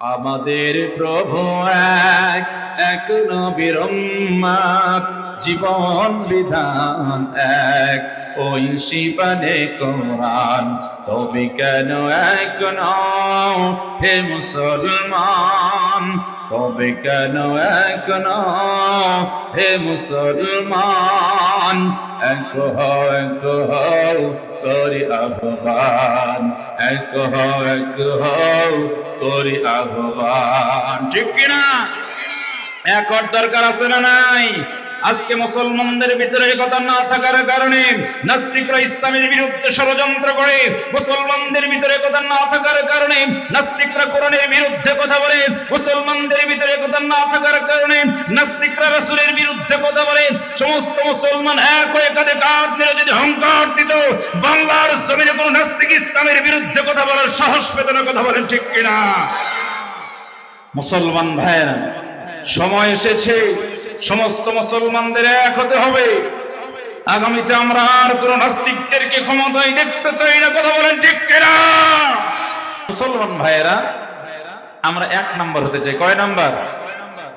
আমাদের প্রভু এক, এক নবীর উম্মত, জীবন বিধান এক, ওই শিবানে কোরআন। তবে কেন এক নও হে মুসলমান? তবে কেন এক নও হে মুসলমান? এক হও করি আহ্বান, এক হও করি আহ্বান। ঠিক কিনা? এক হওয়ার দরকার আছে না নাই? আজকে মুসলমানদের ভিতরে এই কথা না থাকার কারণে নাস্তিকরা ইসলামের বিরুদ্ধে ষড়যন্ত্র করে। মুসলমানদের ভিতরে কথা না থাকার কারণে নাস্তিকরা কোরআনের বিরুদ্ধে কথা বলে। মুসলমানদের ভিতরে কথা না থাকার কারণে নাস্তিকরা রাসূলের বিরুদ্ধে কথা বলে। সমস্ত মুসলমান এক হয়ে কাঁধে কাঁধ মিলে যদি হুঙ্কার দিত, বাংলার জমিনে কোনো নাস্তিক ইসলামের বিরুদ্ধে কথা বলার সাহস পেত না। কথা বলেন ঠিক কিনা? মুসলমান ভাইরা, সময় এসেছে সমস্ত মুসলমানদের এক হতে হবে। আগামীতে আমরা আর কোন নাস্তিকদেরকে ক্ষমতায় দেখতে চাই না। কথা বলেন ঠিক কিনা? মুসলমান ভাইয়েরা, আমরা এক নাম্বার হতে চাই। কয় নাম্বার?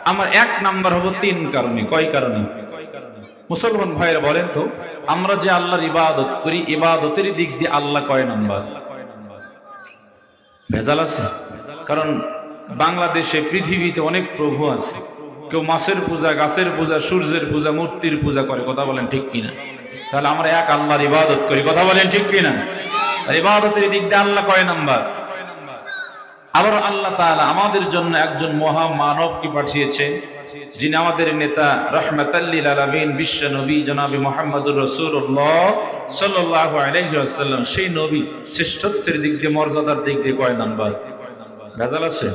আমরা এক নাম্বার হব তিন কারণে। কয় কারণে? মুসলমান ভাইয়েরা বলেন তো, আমরা যে আল্লাহর ইবাদত করি, ইবাদতের দিক দিয়ে আল্লাহ কয় নাম্বার? ভেজাল আছে। কারণ বাংলাদেশে, পৃথিবীতে অনেক প্রভু আছে। কেউ মাছের পূজা, গাছের পূজা, সূর্যের পূজা, মূর্তির পূজা করে। কথা বলেন ঠিক কিনা? তাহলে আমরা এক আল্লাহর ইবাদত করি। কথা বলেন ঠিক কিনা? আর ইবাদতের দিক দিয়ে আল্লাহ কয় নাম্বার? আবার আল্লাহ তাআলা আমাদের জন্য একজন মহা মানবকে পাঠিয়েছে, যিনি আমাদের নেতা, রাহমাতাল লিল আলামিন, বিশ্ব নবী জনাবে মুহাম্মদুর রাসূলুল্লাহ সাল্লাল্লাহু আলাইহি ওয়াসাল্লাম। সেই নবী শ্রেষ্ঠত্বের দিক দিয়ে, মর্যাদার দিক দিয়ে কয় নাম্বার? ভেজাল আছে।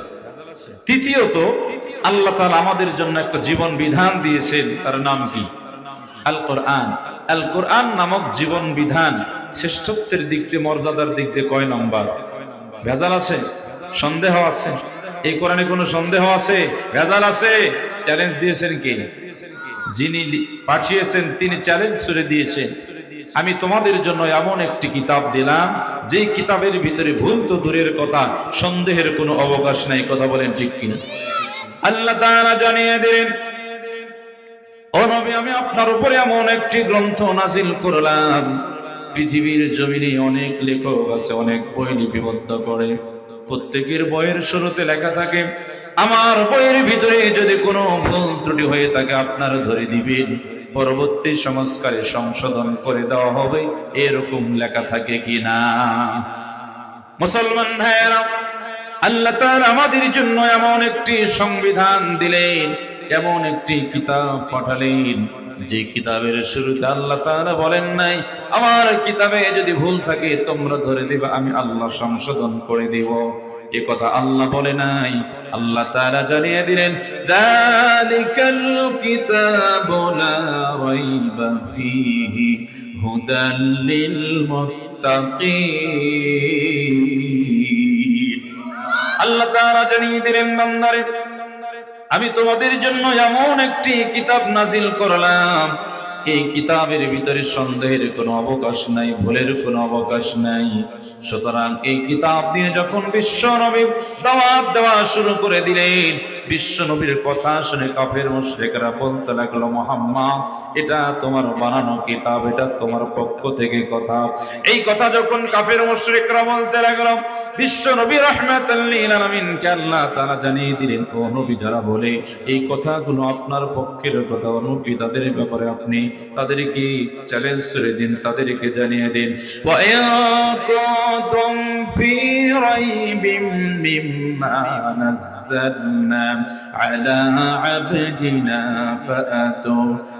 তৃতীয়ত, আল্লাহ তাআলা আমাদের জন্য একটা জীবন বিধান দিয়েছেন, তার নাম কি? আল কোরআন। আল কোরআন নামক জীবন বিধান শ্রেষ্ঠত্বের দিক দিয়ে, মর্যাদার দিক দিয়ে কয় নাম্বার? ভেজাল আছে, সন্দেহ আছে। এই কোরআনে কোনো সন্দেহ আছে? ভেজাল আছে। চ্যালেঞ্জ দিয়েছেন কে? যিনি পাঠিয়েছেন তিনি চ্যালেঞ্জ ছুড়ে দিয়েছেন, আমি তোমাদের জন্য এমন একটি কিতাব দিলাম, যেই কিতাবের ভিতরে ভুল তো দূরের কথা, সন্দেহের কোনো অবকাশ নাই। কথা বলেন ঠিক কিনা? আল্লাহ তাআলা জানিয়ে দিলেন, ও নবী, আমি আপনার উপরে এমন একটি গ্রন্থ নাজিল করলাম। পৃথিবীর জমিনে অনেক লেখক আছে, অনেক বই লিপিবদ্ধ করে। প্রত্যেকের বইয়ের শুরুতে লেখা থাকে, আমার বইয়ের ভিতরে যদি কোনো ভুল ত্রুটি হয়ে থাকে আপনারা ধরে দিবেন, পরবর্তী সংস্কারে সংশোধন করে দেওয়া হবে। এরকম লেখা থাকে কিনা? মুসলমান ভাইয়েরা, আল্লাহ তাআলা আমাদের জন্য এমন একটি সংবিধান দিলেন, এমন একটি কিতাব পাঠালেন, যে কিতাবের শুরুতে আল্লাহ তাআলা বলেন নাই, আমার কিতাবে যদি ভুল থাকে তোমরা ধরে দিবা, আমি আল্লাহ সংশোধন করে দিব। এ কথা আল্লাহ বলে নাই। আল্লাহ তাআলা জানিয়ে দিলেন, যালিকাল কিতাবু লা রাইবা ফীহি হুদাল লিল মুত্তাকিন। আল্লাহ তাআলা জানিয়ে দিলেন, বান্দারে, আমি তোমাদের জন্য এমন একটি কিতাব নাজিল করলাম, এই কিতাবের ভিতরে সন্দেহের কোনো অবকাশ নাই, ভুলের কোনো অবকাশ নাই। সুতরাং এই কিতাব দিয়ে যখন বিশ্ব নবী দাওয়াত দেওয়া শুরু করে দিলেন, বিশ্ব নবীর কথা শুনে কাফের মুশরিকরা বলতে লাগলো, মুহাম্মদ, এটা তোমার বানানো কিতাব, এটা তোমার পক্ষ থেকে কথা। এই কথা যখন কাফের মুশরিকরা বলতে লাগলো, বিশ্ব নবী রাহমাতাল লিল আলামিনকে আল্লাহ তাআলা জানিয়ে দিলেন, ও নবী, যারা বলে এই কথাগুলো আপনার পক্ষের কথা, ও নবী, তাদের ব্যাপারে আপনি তাদেরকে চ্যালেঞ্জ করে দিন, তাদেরকে জানিয়ে দিন, ওয়া ইন কুনতুম ফি রাইবিম মিম্মা নাযালনা আলা আবদিনা ফাআতু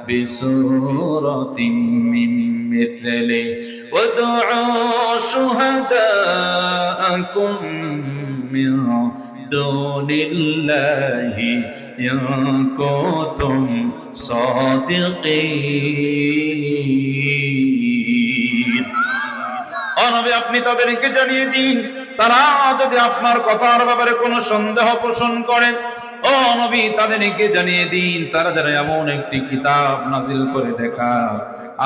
বিসূরাতিন মিন মিসলি ওয়াদউ শুহাদাআকুম মিন দুনিল্লাহি ইন কুনতুম সাদিকিন। ও নবী, আপনি তাদেরকে জানিয়ে দিন, তারা যদি আপনার কথার ব্যাপারে কোনো সন্দেহ পোষণ করে, ও নবী, তাদেরকে জানিয়ে দিন, তারা যারা এমন একটি কিতাব নাজিল করে দেখা,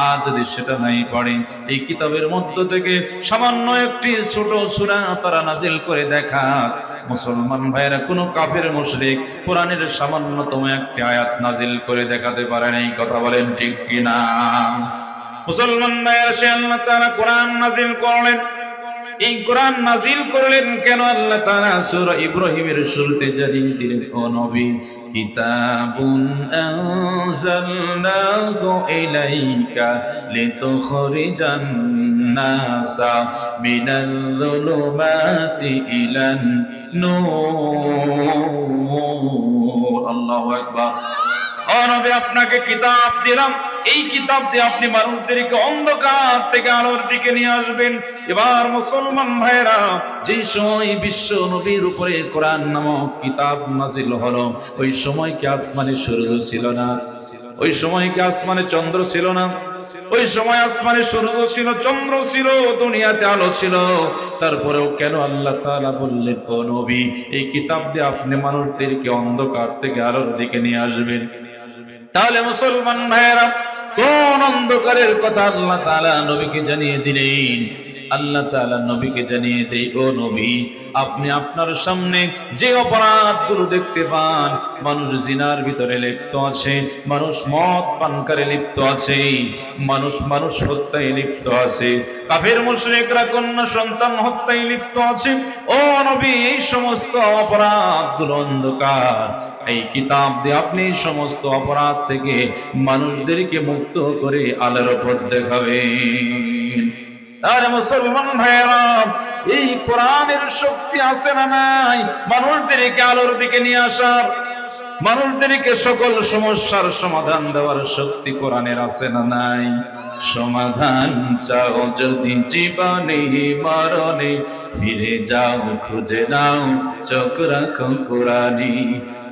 আর যদি সেটা নাই পড়ে, এই কিতাবের মধ্য থেকে সামান্য একটি ছোট সূরা তারা নাজিল করে দেখা। মুসলমান ভাইরা, কোনো কাফের মুশরিক কোরআনের সামান্যতম একটি আয়াত নাজিল করে দেখাতে পারে না। এই কথা বলেন ঠিক কিনা? মুসলমান ভাইরা, সে আল্লাহ তাআলা কোরআন নাজিল করলেন। এই কোরআন নাজিল করলেন কেন? আল্লাহ তাআলা সূরা ইব্রাহিমের শুরুতে জানিয়ে দিলেন, ও নবী, কিতাবুন আনজালনাহু ইলাইকা লিতুখরিজান নাসা মিনাল যুলুমাতি ইলান নূর। আল্লাহু আকবার। ও নবী, আপনাকে কিতাব দিলাম, এই কিতাব দিয়ে আপনি মানুষদেরকে অন্ধকার থেকে আলোর দিকে নিয়ে আসবেন। এবার মুসলমান ভাইরা, যে সময় বিশ্ব নবীর উপরে কোরআন নামক কিতাব নাজিল হলো, ওই সময় কি আসমানে সূর্য ছিল না? ওই সময় কি আসমানে চন্দ্র ছিল না? ওই সময় আসমানে সূর্য ছিল, চন্দ্র ছিল, দুনিয়াতে আলো ছিল। তারপরেও কেন আল্লাহ তাআলা বললেন, ও নবী, এই কিতাব দিয়ে আপনি মানুষদেরকে অন্ধকার থেকে আলোর দিকে নিয়ে আসবেন? তাহলে মুসলমান ভাইয়েরা, কোন অন্ধকারের কথা আল্লাহ তাআলা নবীকে জানিয়ে দিলেন? আল্লাহ তাআলা নবীকে জানিয়ে দেয়, ও নবী, আপনি আপনার সামনে যে অপরাধগুলো দেখতে পান, মানুষ জিনার ভিতরে লিপ্ত আছে, মানুষ মদ পানকারে লিপ্ত আছে, মানুষ হত্যায় লিপ্ত আছে, কাফের মুশরিকরা কন্যা সন্তান হত্যায় লিপ্ত আছে, ও নবী, এই সমস্ত অপরাধগুলো অন্ধকার। এই কিতাব দিয়ে আপনি এই সমস্ত অপরাধ থেকে মানুষদেরকে মুক্ত করে আলোর পথ দেখাবেন। আর মুসলমান ভাইয়েরা, এই কোরআনের শক্তি আছে না নাই? মানুষদেরকে আলোর দিকে নিয়ে আসার, মানুষদেরকে সকল সমস্যার সমাধান দেওয়ার শক্তি কোরআনের আছে না নাই? সমাধান চাও যদি জীবনে মরণে, ফিরে যাও খুঁজে নাও, চোখ রাখো কোরআনে,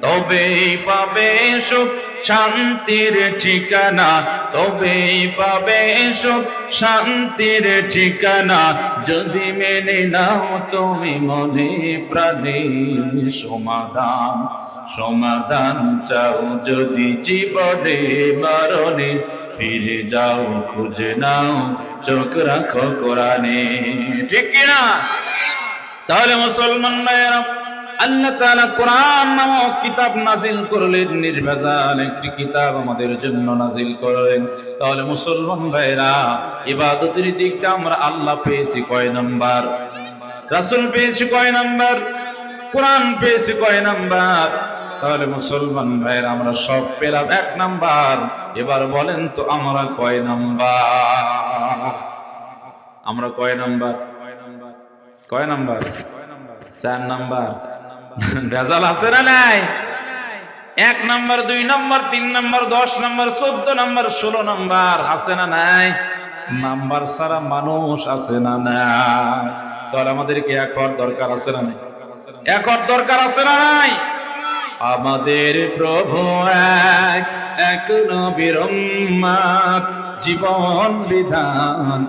তবেই পাবে সুখ শান্তির ঠিকানা, তবেই পাবে সুখ শান্তির ঠিকানা, যদি মেনে নাও তুমি মনে প্রাণে। সমাধান চাও যদি জীবনে মরণে, ফিরে যাও খুঁজে নাও, চোখ রাখো কোরআনে। ঠিক কিনা? তাহলে মুসলমান ভাইয়েরা, আল্লাহ তাআলা কোরআন নামক কিতাব নাজিল করলেন, নির্ভেজাল একটি কিতাব আমাদের জন্য নাজিল করলেন। তাহলে মুসলমান ভাইরা, ইবাদতের দিকটা আমরা আল্লাহ পেয়েছি কয় নাম্বার? রাসূল পেয়েছি কয় নাম্বার? কোরআন পেয়েছি কয় নাম্বার? তাহলে মুসলমান ভাইরা, আমরা সব পেলাম 1 নাম্বার। এবার বলেন তো আমরা কয় নাম্বার? আমরা কয় নাম্বার? কয় নাম্বার? 4 নাম্বার। ভেজাল আছে না নাই? 1 number, 2 number, 3 number, 10 number, 14 number, 16 number আছে না নাই? নাম্বার ছাড়া মানুষ আছে না নাই? তাহলে আমাদেরকে এক হওয়ার দরকার আছে না নাই? এক হওয়ার দরকার আছে না নাই? আমাদের প্রভু এক নবীর উম্মত, জীবন বিধান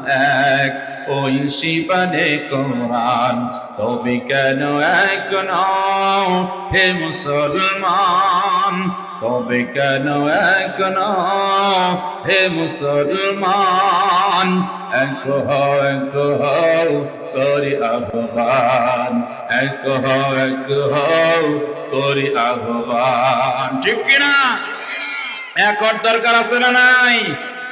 এক, ওই শিবানে কোরআন, তবে কেন এক নও হে মুসলমান? তবে কেন এক নও হে মুসলমান? এক হও করি আহ্বান, এক হও করি আহ্বান। ঠিক কিনা? এক হওয়ার দরকার আছে না নাই?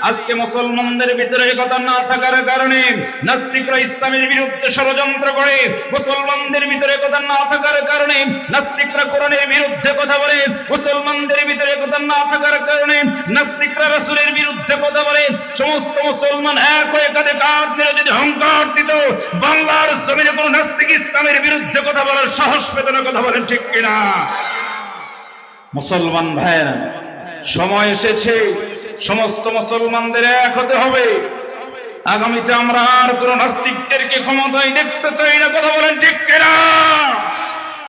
আজকে মুসলমানদের ভিতরে এই কথা না থাকার কারণে নাস্তিকরা ইসলামের বিরুদ্ধে ষড়যন্ত্র করে। মুসলমানদের ভিতরে কথা না থাকার কারণে নাস্তিকরা কোরআনের বিরুদ্ধে কথা বলে। মুসলমানদের ভিতরে কথা না থাকার কারণে নাস্তিকরা রাসূলের বিরুদ্ধে কথা বলে। সমস্ত মুসলমান এক হয়ে কাঁধে কাঁধ মিলে যদি হুঙ্কার দিত, বাংলার জমিনে কোনো নাস্তিক ইসলামের বিরুদ্ধে কথা বলার সাহস পেত না। কথা বলেন ঠিক কিনা? মুসলমান ভাইরা, সময় এসেছে সমস্ত মুসলমানদের এক হতে হবে। আগামীতে আমরা আর কোন নাস্তিকদেরকে ক্ষমতায় দেখতে চাই না। কথা বলেন ঠিক কিনা?